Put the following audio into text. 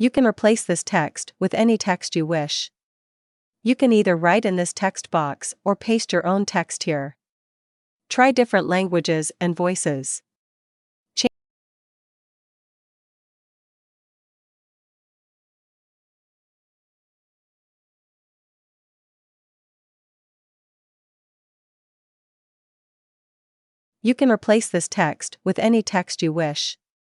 You can replace this text with any text you wish. You can either write in this text box or paste your own text here. Try different languages and voices. You can replace this text with any text you wish.